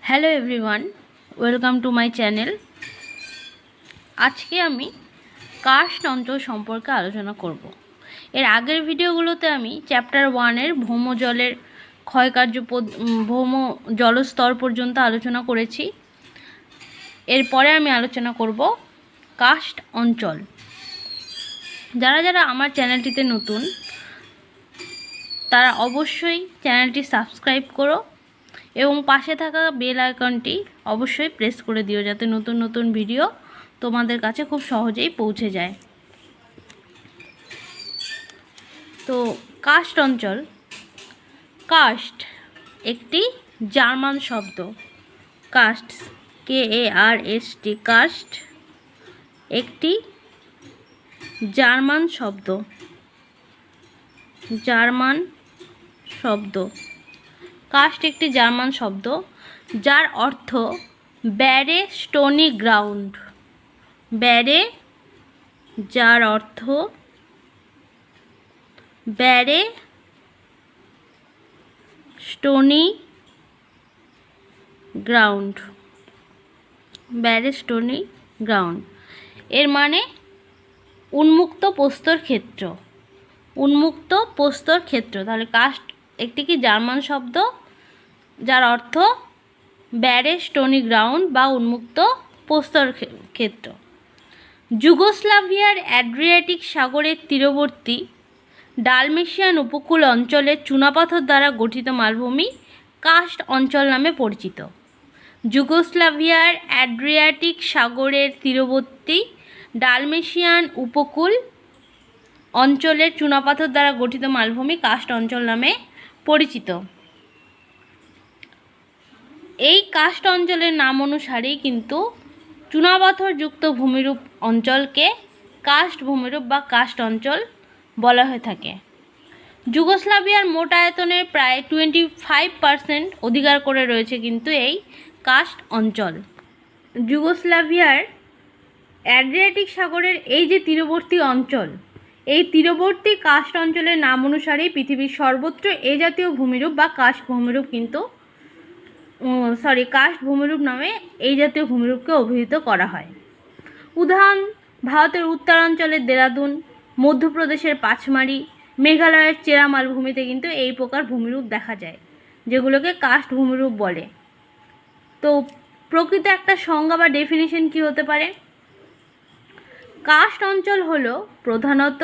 Hello everyone, welcome to my channel. আজকে আমি karst অঞ্চল সম্পর্কে আলোচনা করব। এর আগের ভিডিওগুলোতে আমি চ্যাপ্টার 1-এর ভৌমজলের ক্ষয়কার্য ভৌম জলস্তর পর্যন্ত আলোচনা করেছি। এরপরে আমি আলোচনা করব কার্স্ট অঞ্চল। যারা যারা আমার চ্যানেলটিতে নতুন তারা অবশ্যই চ্যানেলটি সাবস্ক্রাইব করো এবং পাশে থাকা বেল আইকনটি অবশ্যই প্রেস করে দিও, যাতে নতুন নতুন ভিডিও তোমাদের কাছে খুব সহজেই পৌঁছে যায়। তো কার্স্ট অঞ্চল, কার্স্ট একটি জার্মান শব্দ। কার্স্ট KARST, কার্স্ট একটি জার্মান শব্দ। কার্স্ট একটি জার্মান শব্দ যার অর্থ ব্যারে স্টোনি গ্রাউন্ড। যার অর্থ ব্যারে স্টোনি গ্রাউন্ড। এর মানে উন্মুক্ত প্রস্তর ক্ষেত্র। তাহলে কার্স্ট একটি কি জার্মান শব্দ যার অর্থ ব্যারে স্টোনি গ্রাউন্ড বা উন্মুক্ত প্রস্তর ক্ষেত্র। যুগোস্লাভিয়ার অ্যাড্রিয়াটিক সাগরের তীরবর্তী ডালমেশিয়ান উপকূল অঞ্চলে চুনাপাথর দ্বারা গঠিত মালভূমি কার্স্ট অঞ্চল নামে পরিচিত। যুগোস্লাভিয়ার অ্যাড্রিয়াটিক সাগরের তীরবর্তী ডালমেশিয়ান উপকূল অঞ্চলের চুনাপাথর দ্বারা গঠিত মালভূমি কার্স্ট অঞ্চল নামে পরিচিত। এই কার্স্ট অঞ্চলের নাম অনুসারেই কিন্তু চুনাপাথরযুক্ত ভূমিরূপ অঞ্চলকে কার্স্ট ভূমিরূপ বা কার্স্ট অঞ্চল বলা হয়ে থাকে। যুগোস্লাভিয়ার মোট আয়তনের প্রায় 25% অধিকার করে রয়েছে কিন্তু এই কার্স্ট অঞ্চল। যুগোস্লাভিয়ার অ্যাড্রিয়াটিক সাগরের এই যে তীরবর্তী অঞ্চল, এই তীরবর্তী কার্স্ট অঞ্চলের নাম অনুসারেই পৃথিবীর সর্বত্র এ জাতীয় ভূমিরূপ বা কার্স্ট ভূমিরূপ নামে এই জাতীয় ভূমিরূপকে অভিহিত করা হয়। উদাহরণ: ভারতের উত্তরাঞ্চলের দেরাদুন, মধ্যপ্রদেশের পাঁচমারি, মেঘালয়ের চেরা মালভূমিতে কিন্তু এই প্রকার ভূমিরূপ দেখা যায়, যেগুলোকে কার্স্ট ভূমিরূপ বলে। তো প্রকৃত একটা সংজ্ঞা বা ডেফিনিশন কি হতে পারে? কার্স্ট অঞ্চল হলো প্রধানত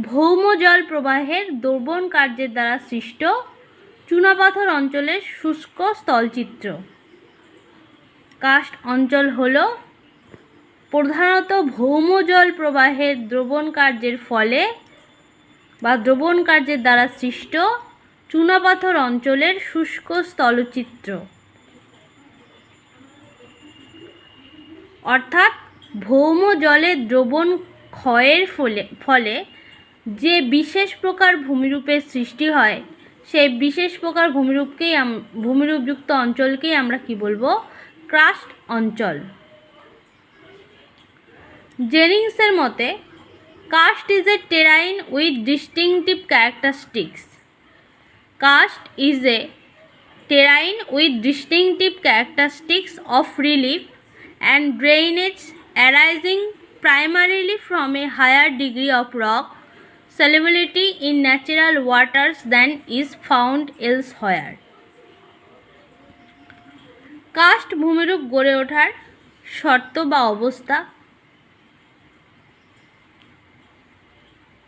ভৌম জল প্রবাহের দ্রবণ কার্যের দ্বারা সৃষ্ট চুনাপাথর অঞ্চলের শুষ্ক স্থলচিত্র। কার্স্ট অঞ্চল হলো প্রধানত ভৌম জল প্রবাহের দ্রবণ কার্যের ফলে বা দ্রবণ কার্যের দ্বারা সৃষ্ট চুনাপাথর অঞ্চলের শুষ্ক স্থলচিত্র। অর্থাৎ ভৌম জলের দ্রবণ ক্ষয়ের ফলে যে বিশেষ প্রকার ভূমিরূপের সৃষ্টি হয়, সেই বিশেষ প্রকার ভূমিরূপযুক্ত অঞ্চলকেই আমরা কি বলবো? কার্স্ট অঞ্চল। জেনিংসের মতে karst is a terrain with distinctive characteristics. Karst is a terrain with distinctive characteristics of relief and drainage arising primarily from a higher degree of rock solubility in natural waters than is found elsewhere. Karst ভূমিরূপ গড়ে ওঠার শর্ত বা অবস্থা,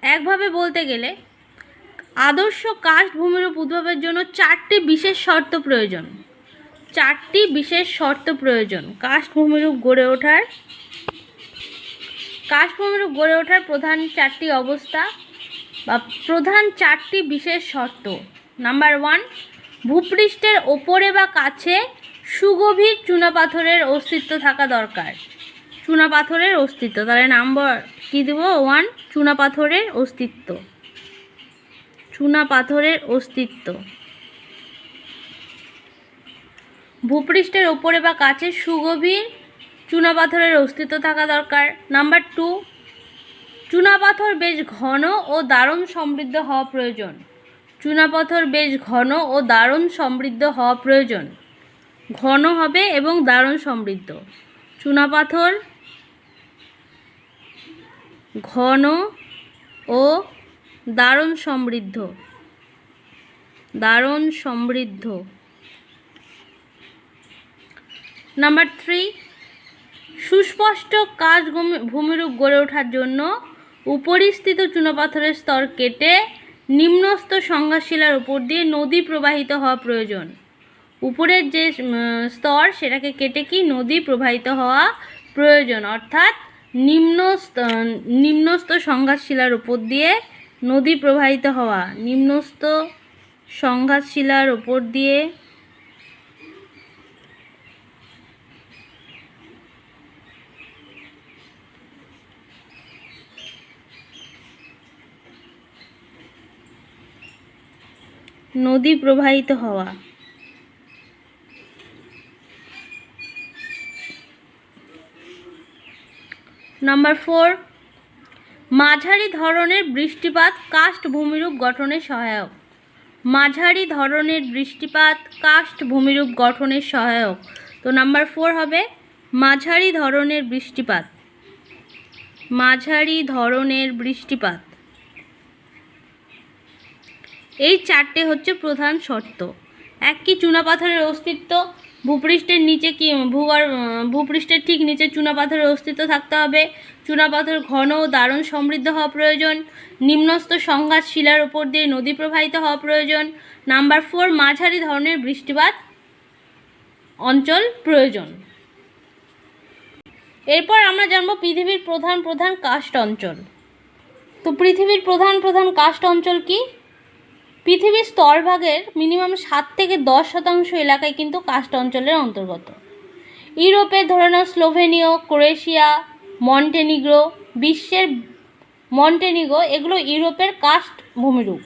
একভাবে বলতে গেলে আদর্শ কার্স্ট ভূমিরূপ উদ্ভবের জন্য চারটি বিশেষ শর্ত প্রয়োজন। কার্স্ট ভূমিরূপ গড়ে ওঠার প্রধান চারটি অবস্থা বা প্রধান চারটি বিশেষ শর্ত। নাম্বার 1, ভূপৃষ্ঠের ওপরে বা কাছে সুগভীর চুনাপাথরের অস্তিত্ব থাকা দরকার। তাহলে নাম্বার কি দেব? 1, চুনাপাথরের অস্তিত্ব। ভূপৃষ্ঠের ওপরে বা কাছে সুগভীর চুনাপাথরের অস্তিত্ব থাকা দরকার। নাম্বার 2, চুনাপাথর বেশ ঘন ও দারুণ সমৃদ্ধ হওয়া প্রয়োজন। ঘন হবে এবং দারুণ সমৃদ্ধ। চুনাপাথর ঘন ও দারুণ সমৃদ্ধ। নাম্বার 3, সুস্পষ্ট কাস্ট ভূমিরূপ গড়ে ওঠার জন্য উপরিস্থিত চুনাপাথরের স্তর কেটে নিম্নস্থ সংঘাতশিলার উপর দিয়ে নদী প্রবাহিত হওয়া প্রয়োজন। উপরের যে স্তর সেটাকে কেটে কি নদী প্রবাহিত হওয়া প্রয়োজন, অর্থাৎ নিম্নস্থ সংঘাতশিলার উপর দিয়ে নদী প্রবাহিত হওয়া। নিম্নস্থ সংঘাতশিলার উপর দিয়ে নদী প্রবাহিত হওয়া। নাম্বার 4, মাঝারি ধরনের বৃষ্টিপাত কাস্ট ভূমিরূপ গঠনে সহায়ক। মাঝারি ধরনের বৃষ্টিপাত কাস্ট ভূমিরূপ গঠনে সহায়ক। তো নাম্বার 4 হবে মাঝারি ধরনের বৃষ্টিপাত। মাঝারি ধরনের বৃষ্টিপাত। এই 4টে হচ্ছে প্রধান শর্ত। এক, কি চুনাপাথরের অস্তিত্ব, ভূপৃষ্ঠের নিচে কি ভূপৃষ্ঠের ঠিক নিচে চুনাপাথরের অস্তিত্ব থাকতে হবে। চুনাপাথর ঘন ও দারুণ সমৃদ্ধ হওয়া প্রয়োজন। নিম্নস্থ সংঘাত শিলার উপর দিয়ে নদী প্রবাহিত হওয়া প্রয়োজন। নাম্বার 4, মাঝারি ধরনের বৃষ্টিপাত অঞ্চল প্রয়োজন। এরপর আমরা জানব পৃথিবীর প্রধান প্রধান কাস্ট অঞ্চল। তো পৃথিবীর প্রধান প্রধান কাস্ট অঞ্চল কি? পৃথিবীর স্থলভাগের মিনিমাম 7 থেকে 10% এলাকায় কিন্তু কাস্ট অঞ্চলের অন্তর্গত। ইউরোপের ধরে নাও স্লোভেনিয়া, ক্রোয়েশিয়া, মন্টেনিগ্রো, এগুলো ইউরোপের কাস্ট ভূমিরূপ।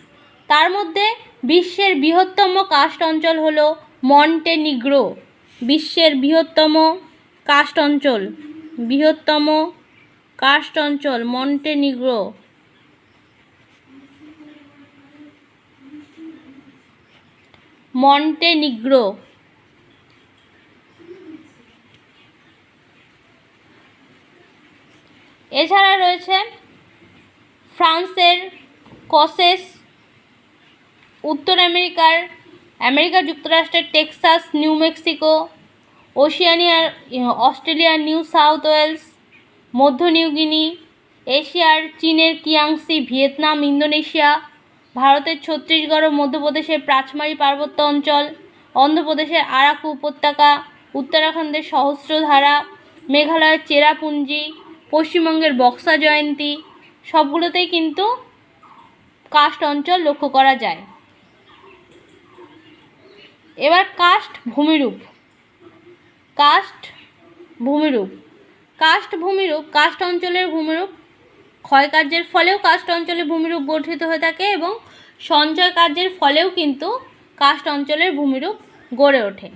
তার মধ্যে বিশ্বের বৃহত্তম কাস্ট অঞ্চল হলো মন্টেনিগ্রো। বিশ্বের বৃহত্তম কাস্ট অঞ্চল মন্টেনিগ্রো। এছাড়া রয়েছে ফ্রান্সের কসেস, উত্তর আমেরিকা যুক্তরাষ্ট্রের টেক্সাস, নিউ মেক্সিকো, ওশিয়ানিয়ার অস্ট্রেলিয়ার নিউ সাউথ ওয়েলস, মধ্য নিউ গিনি, এশিয়ার চীনের কিয়াংসি, ভিয়েতনাম, ইন্দোনেশিয়া, ভারতের ছত্তিশগড় ও মধ্যপ্রদেশের পাঁচমারি পার্বত্য অঞ্চল, অন্ধ্রপ্রদেশের আরাকু উপত্যকা, উত্তরাখণ্ডের সহস্রধারা, মেঘালয়ের চেরাপুঞ্জি, পশ্চিমবঙ্গের বক্সা জয়ন্তী, সবগুলোতেই কিন্তু কাস্ট অঞ্চল লক্ষ্য করা যায়। এবার কাস্ট অঞ্চলের ভূমিরূপ ক্ষয়কার্যের ফলেও কাস্ট অঞ্চলের ভূমিরূপ গঠিত হয়ে থাকে এবং সঞ্চয় কার্যের ফলেও কিন্তু কাস্ট অঞ্চলের ভূমিরূপ গড়ে ওঠে।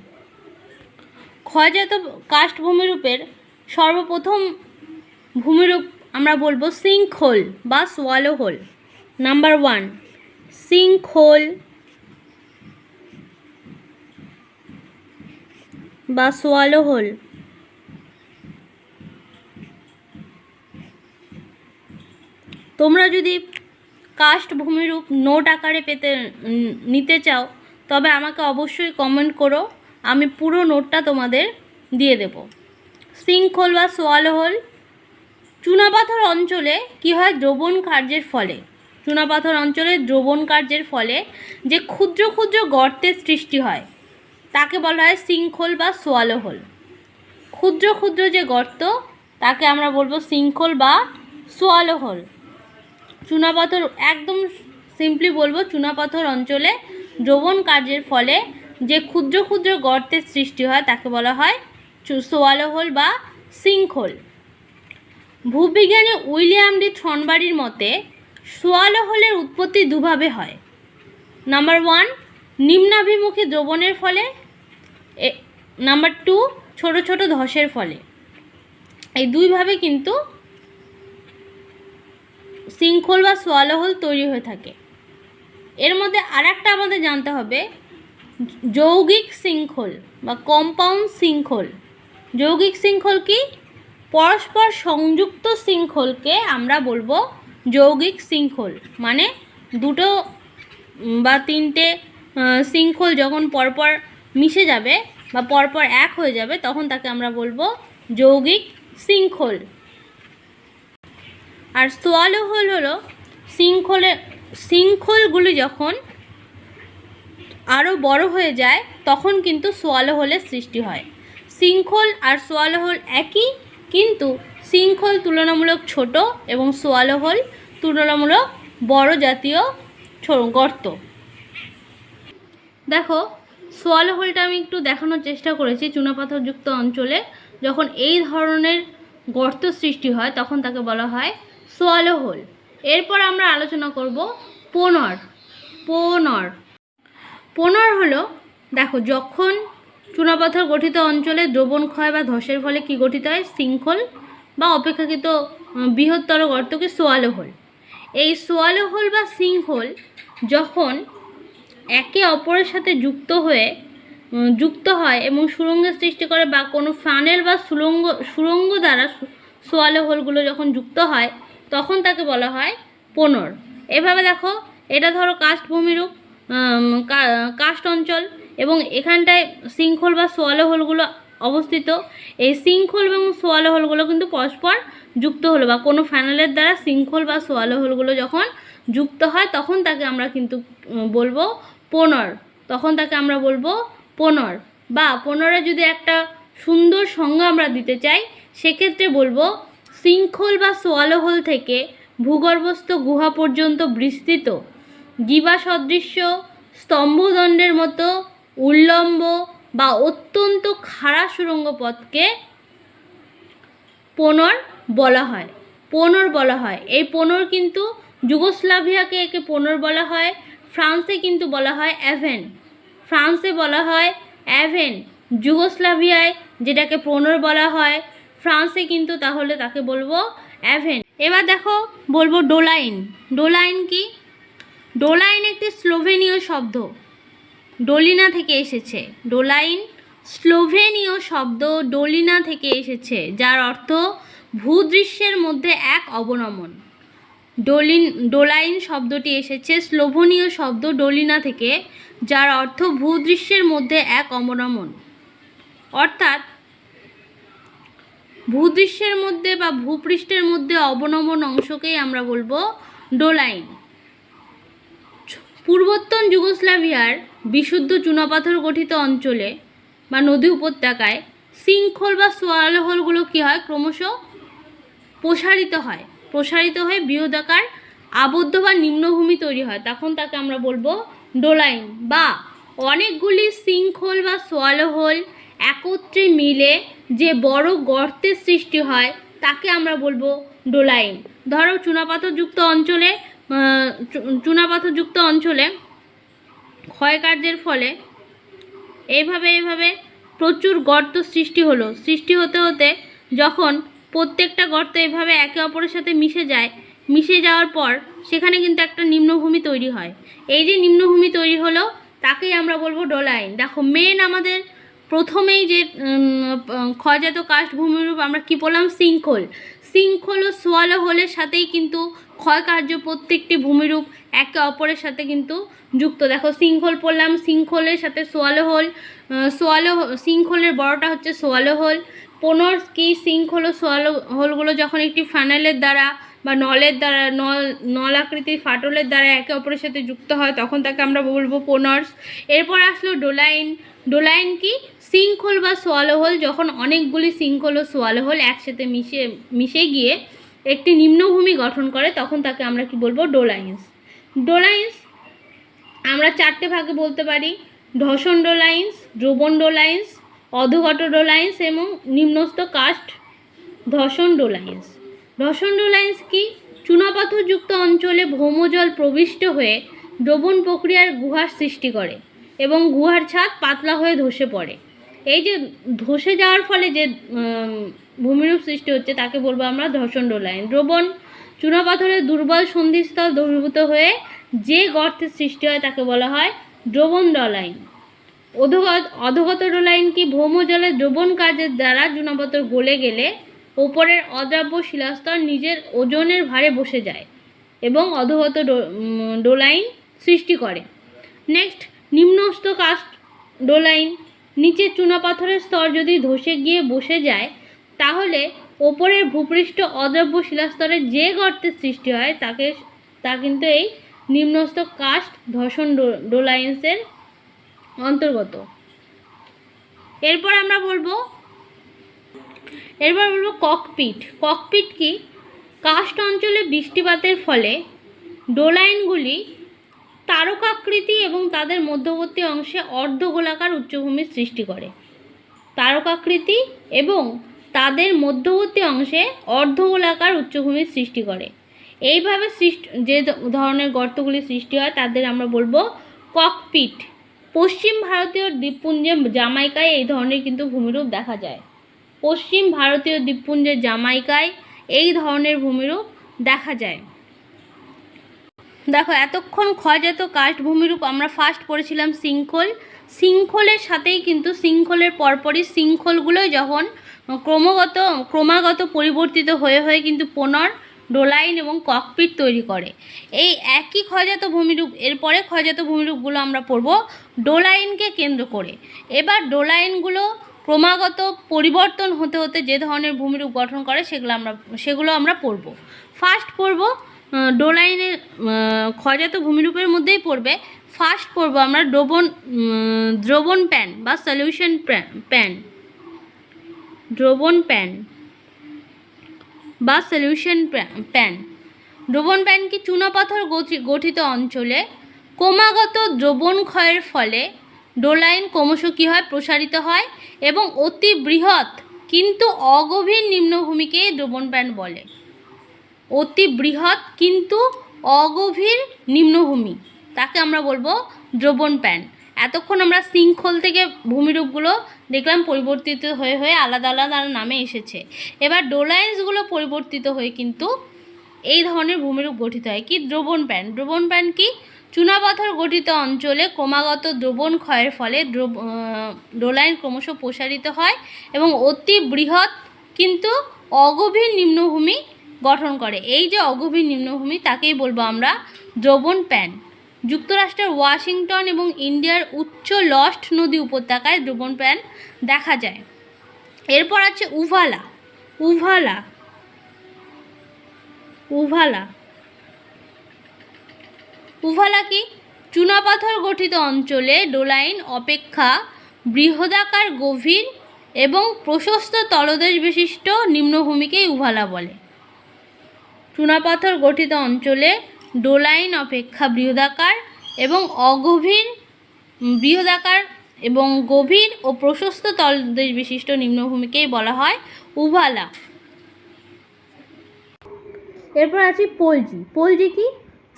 ক্ষয়জাত কাস্ট ভূমিরূপের সর্বপ্রথম ভূমিরূপ আমরা বলবো সিঙ্কহোল বা সোয়ালো হোল। নাম্বার 1, সিঙ্কহোল বা সোয়ালো হোল। তোমরা যদি কাস্ট ভূমিরূপ নোট আকারে নিতে চাও তবে আমাকে অবশ্যই কমেন্ট করো, আমি পুরো নোটটা তোমাদের দিয়ে দেব। সিঙ্কহোল বা সোয়ালো হোল চুনাপাথর অঞ্চলে কি হয়, দ্রবণ কার্যের ফলে যে ক্ষুদ্র ক্ষুদ্র গর্তের সৃষ্টি হয় তাকে বলা হয় সিঙ্কহোল বা সোয়ালো হোল। ক্ষুদ্র ক্ষুদ্র যে গর্ত তাকে আমরা বলবো সিঙ্কহোল বা সোয়ালো হোল। চুনাপাথর, একদম সিম্পলি বলবো, চুনাপাথর অঞ্চলে দ্রবণ কার্যের ফলে যে ক্ষুদ্র ক্ষুদ্র গর্তের সৃষ্টি হয় তাকে বলা হয় সোয়ালো হোল বা সিঙ্কহোল। ভূবিজ্ঞানী উইলিয়াম ডি থর্নবারির মতে সোয়ালো হোলের উৎপত্তি দুভাবে হয়। নাম্বার 1, নিম্নাভিমুখী দ্রবণের ফলে। নাম্বার 2, ছোট ছোট ধসের ফলে। এই দুইভাবে কিন্তু সিঙ্কহোল বা সোয়ালো হোল তৈরি হয়ে থাকে। এর মধ্যে আরেকটা আমাদের জানতে হবে, যৌগিক সিঙ্কহোল। বা কম্পাউন্ড শৃঙ্খল। যৌগিক শৃঙ্খল কি? পরস্পর সংযুক্ত শৃঙ্খলকে আমরা বলবো যৌগিক শৃঙ্খল। মানে দুটো বা তিনটে শৃঙ্খল যখন পরপর মিশে যাবে বা পরপর এক হয়ে যাবে তখন তাকে আমরা বলবো যৌগিক শৃঙ্খল। আর সোয়ালোহল হলো শৃঙ্খলগুলি যখন আরও বড় হয়ে যায় তখন কিন্তু সোয়ালোহলের সৃষ্টি হয়। শৃঙ্খল আর সোয়ালোহল একই, কিন্তু শৃঙ্খল তুলনামূলক ছোট এবং সোয়ালোহল তুলনামূলক বড় জাতীয় গর্ত। দেখো সোয়ালোহলটা আমি একটু দেখানোর চেষ্টা করেছি। চুনাপাথরযুক্ত অঞ্চলে যখন এই ধরনের গর্ত সৃষ্টি হয় তখন তাকে বলা হয় সোয়ালোহল। এরপর আমরা আলোচনা করব পোনর। পোনর হলো, দেখো যখন চুনাপাথর গঠিত অঞ্চলে দ্রবণ ক্ষয় বা ধসের ফলে কি গঠিত হয়? শৃঙ্খল বা অপেক্ষাকৃত বৃহত্তর গর্তকে সোয়ালোহল। এই সোয়ালোহল বা শৃঙ্খল যখন একে অপরের সাথে যুক্ত হয় এবং সুড়ঙ্গের সৃষ্টি করে বা কোনো ফানেল বা সুড়ঙ্গ দ্বারা সোয়ালোহলগুলো যখন যুক্ত হয় তখন তাকে বলা হয় পোনর। এভাবে দেখো, এটা ধরো কাস্ট ভূমিরূপ কাস্ট অঞ্চল এবং এখানটায় শৃঙ্খল বা সোয়ালোহলগুলো অবস্থিত। এই শৃঙ্খল এবং সোয়ালোহলগুলো কিন্তু পরস্পর যুক্ত হলো বা কোনো ফানেলের দ্বারা শৃঙ্খল বা সোয়ালোহলগুলো যখন যুক্ত হয় তখন তাকে আমরা কিন্তু বলবো পোনর। বা পোনরে যদি একটা সুন্দর সংজ্ঞা আমরা দিতে চাই সেক্ষেত্রে বলবো শৃঙ্খল বা সোয়ালোহল থেকে ভূগর্ভস্থ গুহা পর্যন্ত বিস্তৃত গিবা সদৃশ্য স্তম্ভদণ্ডের মতো উল্লম্ব বা অত্যন্ত খাড়া সুড়ঙ্গ পথকে পোনর বলা হয়। এই পোনর কিন্তু যুগোস্লাভিয়াকে একে পোনর বলা হয়। ফ্রান্সে কিন্তু বলা হয় অ্যাভেন। যুগোস্লাভিয়ায় যেটাকে পোনর বলা হয়, ফ্রান্সে কিন্তু তাহলে তাকে বলবো অ্যাভেন। এবার দেখো বলবো ডোলাইন। ডোলাইন কি? ডোলাইন একটি স্লোভেনীয় শব্দ, ডোলিনা থেকে এসেছে। ডোলাইন স্লোভেনীয় শব্দ ডোলিনা থেকে এসেছে, যার অর্থ ভূদৃশ্যের মধ্যে এক অবনমন। ডোলাইন শব্দটি এসেছে স্লোভেনীয় শব্দ ডোলিনা থেকে, যার অর্থ ভূদৃশ্যের মধ্যে এক অবনমন। অর্থাৎ ভূদৃশ্যের মধ্যে বা ভূপৃষ্ঠের মধ্যে অবনমন অংশকেই আমরা বলবো ডোলাইন। পূর্বোত্তর যুগোস্লাভিয়ার বিশুদ্ধ চুনাপাথর গঠিত অঞ্চলে বা নদী উপত্যকায় শৃঙ্খল বা সোয়ালোহলগুলো কী হয়? ক্রমশ প্রসারিত হয়ে বৃহদাকার আবদ্ধ বা নিম্নভূমি তৈরি হয়, তখন তাকে আমরা বলবো ডোলাইন। বা অনেকগুলি শৃঙ্খল বা সোয়ালোহল একত্রে মিলে যে বড় গর্তের সৃষ্টি হয় তাকে আমরা বলবো ডোলাইন। ধরো চুনাপাথরযুক্ত অঞ্চলে ক্ষয়কার্যের ফলে এইভাবে প্রচুর গর্ত সৃষ্টি হতে যখন প্রত্যেকটা গর্ত এভাবে একে অপরের সাথে মিশে যাওয়ার পর সেখানে কিন্তু একটা নিম্নভূমি তৈরি হয়। এই যে নিম্নভূমি তৈরি হলো তাকেই আমরা বলবো ডোলাইন। দেখো মেন আমাদের প্রথমেই যে ক্ষয়জাত কাস্ট ভূমিরূপ আমরা কি বললাম? শৃঙ্খল ও সোয়ালোহলের সাথেই কিন্তু ক্ষয়কার্য প্রত্যেকটি ভূমিরূপ একে অপরের সাথে কিন্তু যুক্ত। দেখো শৃঙ্খল পড়লাম, শৃঙ্খলের সাথে সোয়ালোহল, শৃঙ্খলের বড়টা হচ্ছে সোয়ালোহল। পোনর কি? শৃঙ্খল ও সোয়ালোহলগুলো যখন একটি ফানেলের দ্বারা বা নল আকৃতির ফাটলের দ্বারা একে অপরের সাথে যুক্ত হয় তখন তাকে আমরা বলবো পোনর্স। এরপর আসলো ডোলাইন। ডোলাইন কি? শৃঙ্খল বা সোয়ালোহল যখন অনেকগুলি শৃঙ্খল ও সোয়ালোহল একসাথে মিশে গিয়ে একটি নিম্নভূমি গঠন করে তখন তাকে আমরা কি বলবো? ডোলাইন্স। ডোলাইন্স আমরা চারটে ভাগে বলতে পারি: ধসন ডোলাইন্স, দ্রবণ ডোলাইন্স, অধোঘট ডোলাইন্স এবং নিম্নস্থ কাস্ট ধসন ডোলাইন্স। ধসন ডোলাইন্স কি? চুনাপাথরযুক্ত অঞ্চলে ভৌমজল প্রবিষ্ট হয়ে দ্রবণ প্রক্রিয়ার গুহার সৃষ্টি করে এবং গুহার ছাদ পাতলা হয়ে ধসে পড়ে। এই যে ধসে যাওয়ার ফলে যে ভূমিরূপ সৃষ্টি হচ্ছে তাকে বলবো আমরা ধসন ডোলাইন। দ্রবণ চুনাপাথরের দুর্বল সন্ধিস্থল দ্রবীভূত হয়ে যে গর্তের সৃষ্টি হয় তাকে বলা হয় দ্রবণ ডোলাইন। অধোগত ডোলাইন কি? ভৌম জলের দ্রবণ কার্যের দ্বারা চুনাপাথর গলে গেলে ওপরের অদ্রাব্য শিলাস্তর নিজের ওজনের ভারে বসে যায় এবং অধোগত ডোলাইন সৃষ্টি করে। নেক্সট, নিম্নস্থ কাস্ট ডোলাইন। নিচে চুনাপাথরের স্তর যদি ধসে গিয়ে বসে যায় তাহলে ওপরের ভূপৃষ্ঠ অদ্রাব্য শিলাস্তরের যে গর্তের সৃষ্টি হয় তা কিন্তু এই নিম্নস্থ কাস্ট ধসন ডোলাইন্সের অন্তর্গত। এরপর বলবো ককপিট। ককপিট কি? কাস্ট অঞ্চলে বৃষ্টিপাতের ফলে ডোলাইনগুলি তারকাকৃতি এবং তাদের মধ্যবর্তী অংশে অর্ধগোলাকার উচ্চভূমির সৃষ্টি করে। তারকাকৃতি এবং তাদের মধ্যবর্তী অংশে অর্ধগোলাকার উচ্চভূমির সৃষ্টি করে। এইভাবে যে ধরনের গর্তগুলি সৃষ্টি হয় তাদের আমরা বলবো ককপিট। পশ্চিম ভারতীয় দ্বীপপুঞ্জে জামাইকায় এই ধরনের কিন্তু ভূমিরূপ দেখা যায়। পশ্চিম ভারতীয় দ্বীপপুঞ্জের জামাইকায় এই ধরনের ভূমিরূপ দেখা যায়। দেখো, এতক্ষণ ক্ষয়জাত কাস্ট ভূমিরূপ আমরা ফার্স্ট পড়েছিলাম শৃঙ্খল। শৃঙ্খলের সাথেই কিন্তু শৃঙ্খলের পরপরই শৃঙ্খলগুলোই যখন ক্রমাগত পরিবর্তিত হয়ে কিন্তু পুনর ডোলাইন এবং ককপিট তৈরি করে। এই একই ক্ষয়জাত ভূমিরূপ, এরপরে ক্ষয়জাত ভূমিরূপগুলো আমরা পড়ব ডোলাইনকে কেন্দ্র করে। এবার ডোলাইনগুলো ক্রমাগত পরিবর্তন হতে হতে যে ধরনের ভূমিরূপ গঠন করে সেগুলো আমরা পড়ব। ফার্স্ট পড়ব ডোলাইনের ক্ষয়জাত ভূমিরূপের মধ্যেই পড়বে। ফার্স্ট পড়ব আমরা দ্রবণ প্যান বা সলিউশন প্যান। দ্রবণ প্যান বা সলিউশন প্যান। দ্রবণ প্যান কি? চুনাপাথর গঠিত অঞ্চলে ক্রমাগত দ্রবণ ক্ষয়ের ফলে ডোলাইন ক্রমশ কী হয়? প্রসারিত হয় এবং অতি বৃহৎ কিন্তু অগভীর নিম্নভূমিকে দ্রবণ প্যান বলে। অতি বৃহৎ কিন্তু অগভীর নিম্নভূমি, তাকে আমরা বলবো দ্রবণ প্যান। এতক্ষণ আমরা শৃঙ্খল থেকে ভূমিরূপগুলো দেখলাম পরিবর্তিত হয়ে আলাদা আলাদা নামে এসেছে। এবার ডোলাইন্সগুলো পরিবর্তিত হয়ে কিন্তু এই ধরনের ভূমিরূপ গঠিত হয়। কি? দ্রবণ প্যান। দ্রবণ প্যান কি? চুনাপাথর গঠিত অঞ্চলে ক্রমাগত দ্রবণ ক্ষয়ের ফলে ডোলাইন ক্রমশ প্রসারিত হয় এবং অতি বৃহৎ কিন্তু অগভীর নিম্নভূমি গঠন করে। এই যে অগভীর নিম্নভূমি তাকেই বলবো আমরা দ্রবণ প্যান। যুক্তরাষ্ট্রের ওয়াশিংটন এবং ইন্ডিয়ার উচ্চ লস্ট নদী উপত্যকায় দ্রবণ প্যান দেখা যায়। এরপর আছে উভালা। উভালা উভালা উভালা কি? চুনাপাথর গঠিত অঞ্চলে ডোলাইন অপেক্ষা বৃহদাকার গভীর এবং প্রশস্ত তলদেশ বিশিষ্ট নিম্নভূমিকেই উভালা বলে। চুনাপাথর গঠিত অঞ্চলে ডোলাইন অপেক্ষা বৃহদাকার এবং গভীর ও প্রশস্ত তলদেশ বিশিষ্ট নিম্নভূমিকেই বলা হয় উভালা। এরপর আছে পলজি। পলজি কি?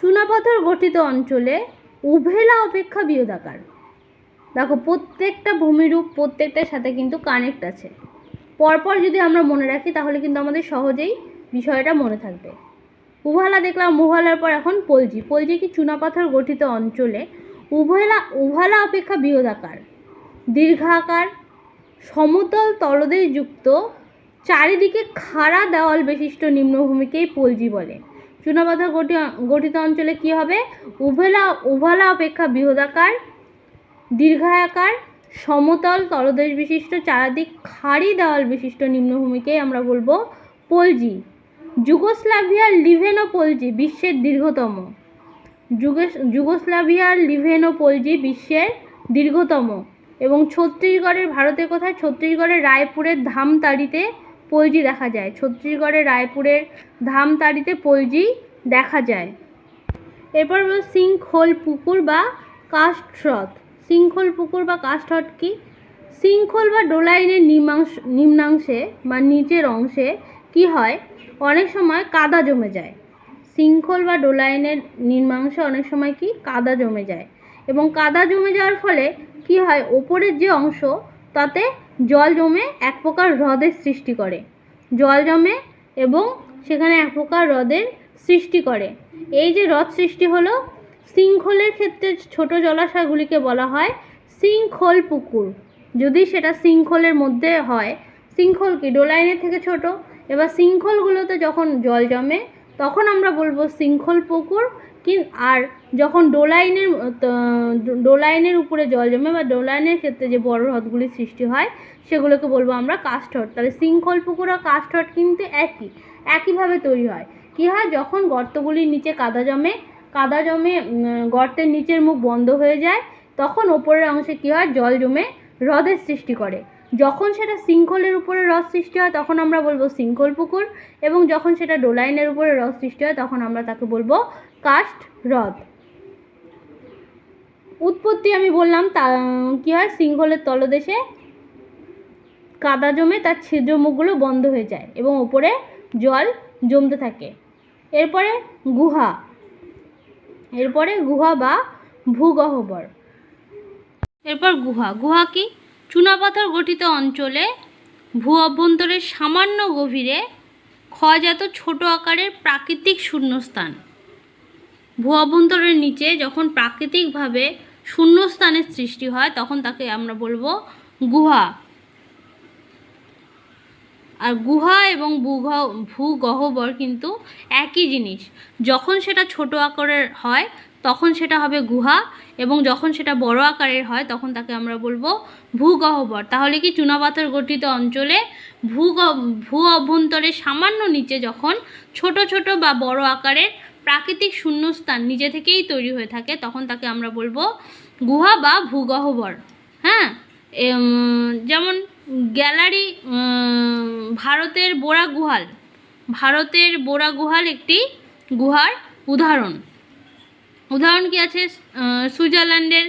চুনাপাথর গঠিত অঞ্চলে উভেলা অপেক্ষা বৃহদাকার। দেখো, প্রত্যেকটা ভূমিরূপ প্রত্যেকটার সাথে কিন্তু কানেক্ট আছে। পরপর যদি আমরা মনে রাখি তাহলে কিন্তু আমাদের সহজেই বিষয়টা মনে থাকবে। উভালা দেখলাম, উভালার পর এখন পলজি। পলজি কি? চুনাপাথর গঠিত অঞ্চলে উভালা অপেক্ষা বৃহদাকার, দীর্ঘাকার, সমতল তলদেশ যুক্ত, চারিদিকে খাড়া দেওয়াল বিশিষ্ট নিম্নভূমিকেই পলজি বলে। চুনাপাথর গঠিত অঞ্চলে কি হবে? উভালা অপেক্ষা বৃহদাকার, দীর্ঘাকার, সমতল তলদেশ বিশিষ্ট, চারিদিক খাড়ি দেওয়াল বিশিষ্ট নিম্নভূমিকেই আমরা বলবো পলজি। যুগোস্লাভিয়ার লিভেনোপলজি বিশ্বের দীর্ঘতম। যুগোস্লাভিয়ার লিভেনোপলজি বিশ্বের দীর্ঘতম। এবং ছত্তিশগড়ের, ভারতের কোথায়? ছত্তিশগড়ের রায়পুরের ধামতাড়িতে পলজি দেখা যায়। ছত্তিশগড়ের রায়পুরের ধামতাড়িতে পলজি দেখা যায়। এরপর সিঙ্কহোল পুকুর বা কাস্ট হ্রদ। সিঙ্কহোল পুকুর বা কাস্ট হ্রদ কি? সিঙ্কহোল বা ডোলাইনের নিম্নাংশে বা নিচের অংশে কি হয়? অনেক সময় কাদা জমে যায়। সিঙ্কহোল বা ডোলাইনের নিম্নাংশে অনেক সময় কি? কাদা জমে যায়। এবং কাদা জমে যাওয়ার ফলে কি হয়? ওপরের যে অংশ তাতে জল জমে এক প্রকার হ্রদের সৃষ্টি করে। জল জমে এবং সেখানে এক প্রকার হ্রদের সৃষ্টি করে। এই যে হ্রদ সৃষ্টি হলো, সিঙ্কহোলের ক্ষেত্রে ছোট জলাশয়গুলিকে বলা হয় শৃঙ্খল পুকুর, যদি সেটা শৃঙ্খলের মধ্যে হয়, শৃঙ্খল কি ডোলাইনের থেকে ছোট, এবার শৃঙ্খলগুলোতে যখন জল জমে তখন আমরা বলবো শৃঙ্খল পুকুর। আর যখন ডোলাইনের উপরে জল জমে বা ডোলাইনের ক্ষেত্রে যে বড় হ্রদগুলির সৃষ্টি হয় সেগুলোকে বলবো আমরা কাস্ট হ্রদ। তাহলে শৃঙ্খল পুকুর আর কাস্ট হ্রদ কিন্তু একইভাবে তৈরি হয়। কী হয়, যখন গর্তগুলির নিচে কাদা জমে গর্তের নিচের মুখ বন্ধ হয়ে যায় তখন ওপরের অংশে কী হয়, জল জমে হ্রদের সৃষ্টি করে। যখন সেটা শৃঙ্খলের উপরে হ্রদ সৃষ্টি হয় তখন আমরা বলবো শৃঙ্খল পুকুর, এবং যখন সেটা ডোলাইনের উপরে হ্রদ সৃষ্টি হয় তখন আমরা তাকে বলবো কাস্ট হ্রদ। উৎপত্তি আমি বললাম, তা কী হয়, শৃঙ্খলের তলদেশে কাদা জমে তার ছিদ্র মুখগুলো বন্ধ হয়ে যায় এবং ওপরে জল জমতে থাকে। এরপরে গুহা বা ভূগহ্বর। এরপর গুহা কি, চুনাপাথর গঠিত অঞ্চলে ভূ অভ্যন্তরের সামান্য গভীরে ক্ষয়জাত ছোট আকারের প্রাকৃতিক শূন্যস্থান। ভূ অভ্যন্তরের নিচে যখন প্রাকৃতিকভাবে শূন্যস্থানের সৃষ্টি হয় তখন তাকে আমরা বলবো গুহা। আর গুহা এবং ভূগহ্বর কিন্তু একই জিনিস। যখন সেটা ছোট আকারের হয় তখন সেটা হবে গুহা, এবং যখন সেটা বড় আকারের হয় তখন তাকে আমরা বলবো ভূগহ্বর। তাহলে কি, চুনাপাথর গঠিত অঞ্চলে ভূ অভ্যন্তরের সামান্য নিচে যখন ছোট ছোট বা বড় আকারের প্রাকৃতিক শূন্যস্থান নিজে থেকেই তৈরি হয়ে থাকে তখন তাকে আমরা বলবো গুহা বা ভূগহ্বর। হ্যাঁ, যেমন গ্যালারি, ভারতের বোরা গুহাল একটি গুহার উদাহরণ কি আছে, সুইজারল্যান্ডের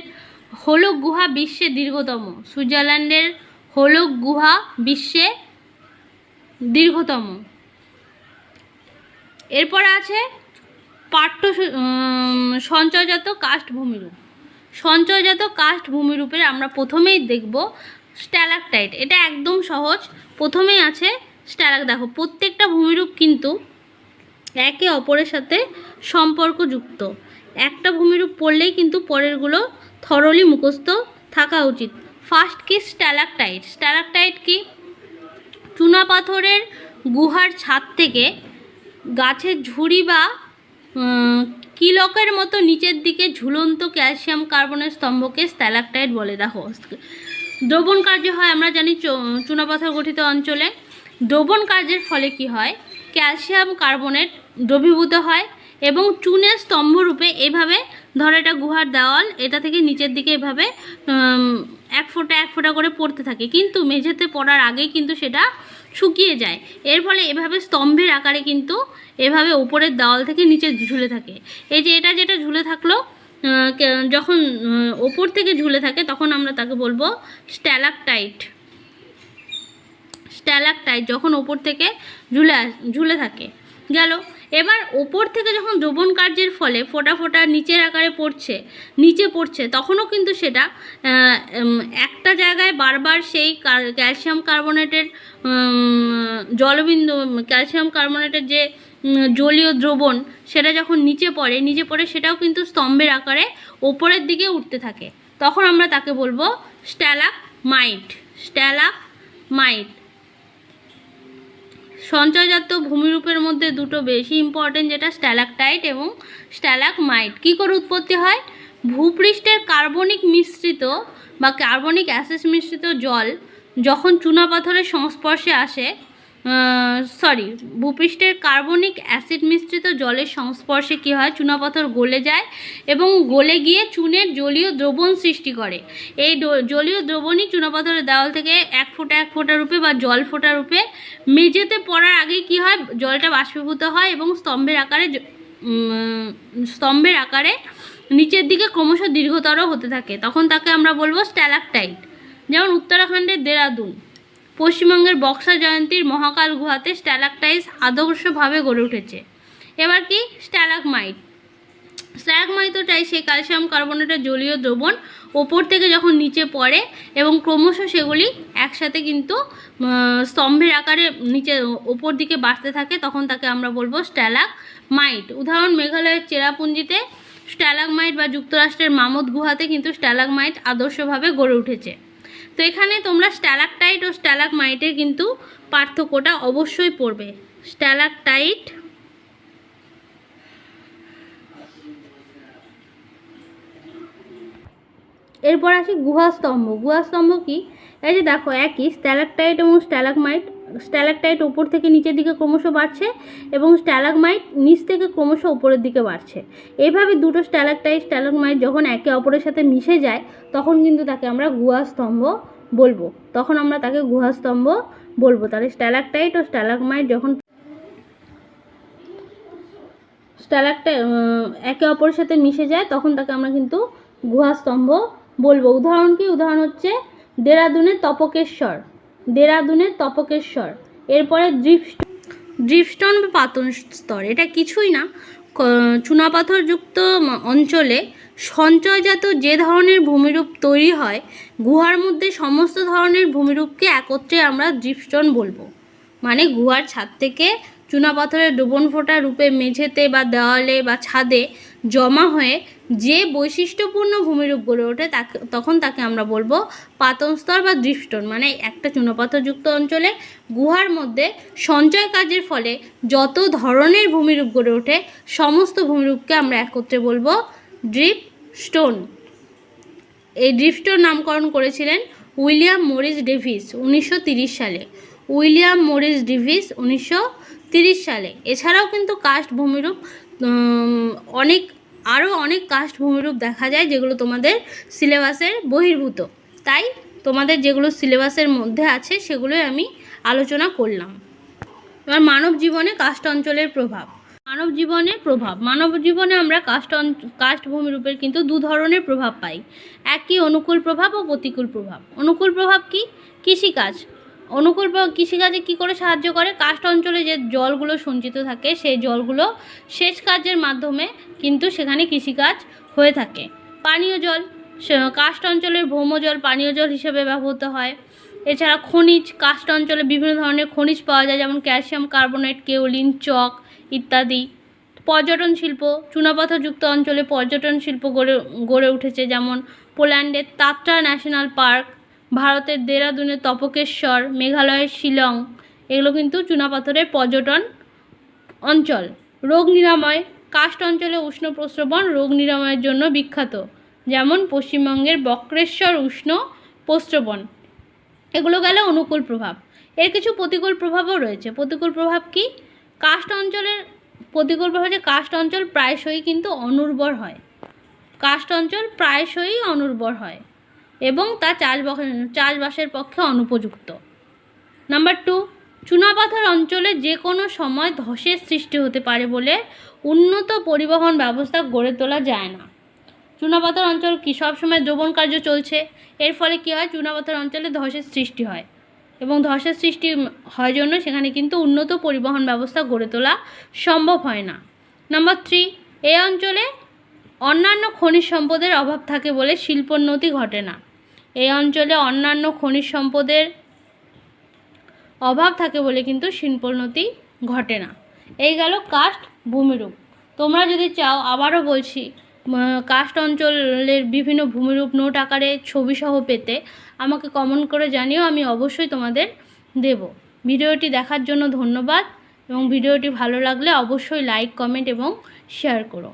হোলক গুহা বিশ্বে দীর্ঘতম। এরপরে আছে সঞ্চয়জাত কাস্ট ভূমিরূপের আমরা প্রথমেই দেখব স্ট্যালাকটাইট। এটা একদম সহজ। প্রথমেই আছে দেখো, প্রত্যেকটা ভূমিরূপ কিন্তু একে অপরের সাথে সম্পর্কযুক্ত। একটা ভূমিরূপ পড়লেই কিন্তু পরেরগুলো থরলি মুখস্থ থাকা উচিত। ফার্স্ট কি, স্ট্যালাকটাইট কি, চুনাপাথরের গুহার ছাদ থেকে গাছের ঝুড়ি বা কিলকের মতো নিচের দিকে ঝুলন্ত ক্যালসিয়াম কার্বনের স্তম্ভকে স্ট্যালাকটাইট বলে। দেখো, দ্রবণ কার্য হয় আমরা জানি চুনাপাথর গঠিত অঞ্চলে। দ্রবণ কার্যের ফলে কি হয়, ক্যালসিয়াম কার্বনেট দ্রবীভূত হয় এবং চুনের স্তম্ভরূপে এভাবে, ধরো এটা গুহার দেওয়াল, এটা থেকে নিচের দিকে এভাবে এক ফোঁটা করে পড়তে থাকে, কিন্তু মেঝেতে পড়ার আগেই কিন্তু সেটা শুকিয়ে যায়। এর ফলে এভাবে স্তম্ভের আকারে কিন্তু এভাবে উপরের দেওয়াল থেকে নিচে ঝুলে থাকে। এই যে এটা যেটা ঝুলে থাকলো, যখন ওপর থেকে ঝুলে থাকে তখন আমরা তাকে বলবো স্ট্যালাকটাইট। যখন ওপর থেকে ঝুলে থাকে গেল। এবার ওপর থেকে যখন দ্রবণ কার্যের ফলে ফোঁটা নিচের আকারে নিচে পড়ছে তখনও কিন্তু সেটা একটা জায়গায় বারবার সেই ক্যালসিয়াম কার্বনেটের ক্যালসিয়াম কার্বনেটের যে জলীয় দ্রবণ সেটা যখন নিচে পড়ে সেটাও কিন্তু স্তম্ভের আকারে ওপরের দিকে উঠতে থাকে, তখন আমরা তাকে বলবো স্ট্যালাকমাইট। সঞ্চয়জাত ভূমিরূপের মধ্যে দুটো বেশি ইম্পর্টেন্ট, যেটা স্ট্যালাকটাইট এবং স্ট্যালাকমাইট। কী করে উৎপত্তি হয়, ভূপৃষ্ঠের কার্বনিক অ্যাসিড মিশ্রিত জল যখন চুনাপাথরের সংস্পর্শে আসে, ভূপৃষ্ঠের কার্বনিক অ্যাসিড মিশ্রিত জলের সংস্পর্শে কী হয়, চুনাপাথর গলে যায় এবং গলে গিয়ে চুনের জলীয় দ্রবণ সৃষ্টি করে। এই জলীয় দ্রবণই চুনাপাথরের দেওয়াল থেকে এক ফোঁটা রূপে বা জল ফোঁটা রূপে মেঝেতে পড়ার আগেই কী হয়, জলটা বাষ্পীভূত হয় এবং স্তম্ভের আকারে নিচের দিকে ক্রমশ দীর্ঘতর হতে থাকে, তখন তাকে আমরা বলবো স্ট্যালাকটাইট। যেমন উত্তরাখণ্ডের দেরাদুন, পশ্চিমবঙ্গের বক্সা জয়ন্তীর মহাকাল গুহাতে স্ট্যালাকটাইট আদর্শভাবে গড়ে উঠেছে। এবার কি, স্ট্যালাকমাইটও চাই সেই ক্যালসিয়াম কার্বনেটের জলীয় দ্রবণ ওপর থেকে যখন নিচে পড়ে এবং ক্রমশ সেগুলি একসাথে কিন্তু স্তম্ভের আকারে নিচে ওপর দিকে বাড়তে থাকে, তখন তাকে আমরা বলবো স্ট্যালাকমাইট। উদাহরণ, মেঘালয়ের চেরাপুঞ্জিতে স্ট্যালাগমাইট বা যুক্তরাষ্ট্রের মামুদ গুহাতে কিন্তু স্ট্যালাগমাইট আদর্শভাবে গড়ে উঠেছে। তো এখানে তোমরা স্ট্যালাকটাইট ও স্ট্যালাগমাইটের কিন্তু পার্থক্যটা অবশ্যই পড়বে। স্ট্যালাকটাইট এরপর আসি গুহাস্তম্ভ। গুহাস্তম্ভ কি? এই যে দেখো একই স্ট্যালাকটাইট এবং স্ট্যালাগমাইট। স্ট্যালাকটাইট ওপর থেকে নিচের দিকে ক্রমশ বাড়ছে এবং স্ট্যালাগমাইট নিচ থেকে ক্রমশ ওপরের দিকে বাড়ছে। এইভাবে দুটো স্ট্যালাকটাইট স্ট্যালাগমাইট যখন একে অপরের সাথে মিশে যায় তখন কিন্তু তাকে আমরা গুহাস্তম্ভ বলবো। তাহলে স্ট্যালাকটাইট ও স্ট্যালাগমাইট যখন একে অপরের সাথে মিশে যায় তখন তাকে আমরা কিন্তু গুহাস্তম্ভ বলবো। উদাহরণ কি? উদাহরণ হচ্ছে দেরাদুনের তপকেশ্বর। এরপরে ড্রিফস্টোন বা পাতন স্তর। এটা কিছুই না, চুনাপাথরযুক্ত অঞ্চলে সঞ্চয়জাত যে ধরনের ভূমিরূপ তৈরি হয় গুহার মধ্যে সমস্ত ধরনের ভূমিরূপকে একত্রে আমরা ড্রিফস্টোন বলবো। মানে গুহার ছাদ থেকে চুনাপাথরের ডোবন ফোঁটা রূপে মেঝেতে বা দেওয়ালে বা ছাদে জমা হয়ে যে বৈশিষ্ট্যপূর্ণ ভূমিরূপ গড়ে ওঠে তখন তাকে আমরা বলবো পাতন স্তর বা ড্রিফস্টোন। মানে একটা চুনাপাথরযুক্ত অঞ্চলে গুহার মধ্যে সঞ্চয় কাজের ফলে যত ধরনের ভূমিরূপ গড়ে ওঠে সমস্ত ভূমিরূপকে আমরা একত্রে বলবো ড্রিফস্টোন। এই ড্রিফস্টোন নামকরণ করেছিলেন উইলিয়াম মরিস ডেভিস 1930 সালে। 1930 সালে। এছাড়াও কিন্তু কাস্ট ভূমিরূপ অনেক কাস্ট ভূমিরূপ দেখা যায় যেগুলো তোমাদের সিলেবাসের বহির্ভূত। তাই তোমাদের যেগুলো সিলেবাসের মধ্যে আছে সেগুলোই আমি আলোচনা করলাম। এবার মানব জীবনে কাস্ট অঞ্চলের প্রভাব। মানব জীবনে আমরা কাস্ট ভূমিরূপের কিন্তু দু ধরনের প্রভাব পাই। একই অনুকূল প্রভাব ও প্রতিকূল প্রভাব। অনুকূল প্রভাব কি? কৃষিকাজ। কৃষিকাজে কী করে সাহায্য করে? কাস্ট অঞ্চলে যে জলগুলো সঞ্চিত থাকে সেই জলগুলো সেচ কাজের মাধ্যমে কিন্তু সেখানে কৃষিকাজ হয়ে থাকে। পানীয় জল, কাস্ট অঞ্চলের ভৌম জল পানীয় জল হিসেবে ব্যবহৃত হয়। এছাড়া খনিজ, কাস্ট অঞ্চলে বিভিন্ন ধরনের খনিজ পাওয়া যায় যেমন ক্যালসিয়াম কার্বনেট, কেওলিন, চক ইত্যাদি। পর্যটন শিল্প, চুনাপাথরযুক্ত অঞ্চলে পর্যটন শিল্প গড়ে উঠেছে যেমন পোল্যান্ডের তাত্রা ন্যাশনাল পার্ক, ভারতের দেরাদুনের তপকেশ্বর, মেঘালয়ের শিলং, এগুলো কিন্তু চুনাপাথরের পর্যটন অঞ্চল। রোগ নিরাময়, কাস্ট অঞ্চলে উষ্ণ প্রস্রবণ রোগ নিরাময়ের জন্য বিখ্যাত যেমন পশ্চিমবঙ্গের বক্রেশ্বর উষ্ণ প্রস্রবণ। এগুলো গেল অনুকূল প্রভাব। এর কিছু প্রতিকূল প্রভাবও রয়েছে। প্রতিকূল প্রভাব কি? কাস্ট অঞ্চল প্রায়শই কিন্তু অনুর্বর হয় এবং তা চাষবাসের পক্ষে অনুপযুক্ত। নাম্বার 2, চুনাপাথর অঞ্চলে যে কোনো সময় ধসের সৃষ্টি হতে পারে বলে উন্নত পরিবহন ব্যবস্থা গড়ে তোলা যায় না। চুনাপাথর অঞ্চল কি সবসময় দ্রবণ কার্য চলছে, এর ফলে কী হয়? চুনাপাথর অঞ্চলে ধসের সৃষ্টি হয় এবং ধসের সৃষ্টি হয় জন্য সেখানে কিন্তু উন্নত পরিবহন ব্যবস্থা গড়ে তোলা সম্ভব হয় না। নাম্বার 3, এই অঞ্চলে অন্যান্য খনিজ সম্পদের অভাব থাকে বলে শিল্পোন্নতি ঘটে না। এই অঞ্চলে অন্যান্য খনিজ সম্পদের অভাব থাকে বলে কিন্তু শিল্পোন্নতি ঘটে না। এই গেল কাস্ট ভূমিরূপ। তোমরা যদি চাও, আবারও বলছি, কাস্ট অঞ্চলের বিভিন্ন ভূমিরূপ নোট আকারে ছবিসহ পেতে আমাকে কমেন্ট করে জানিও, আমি অবশ্যই তোমাদের দেব। ভিডিওটি দেখার জন্য ধন্যবাদ এবং ভিডিওটি ভালো লাগলে অবশ্যই লাইক, কমেন্ট এবং শেয়ার করো।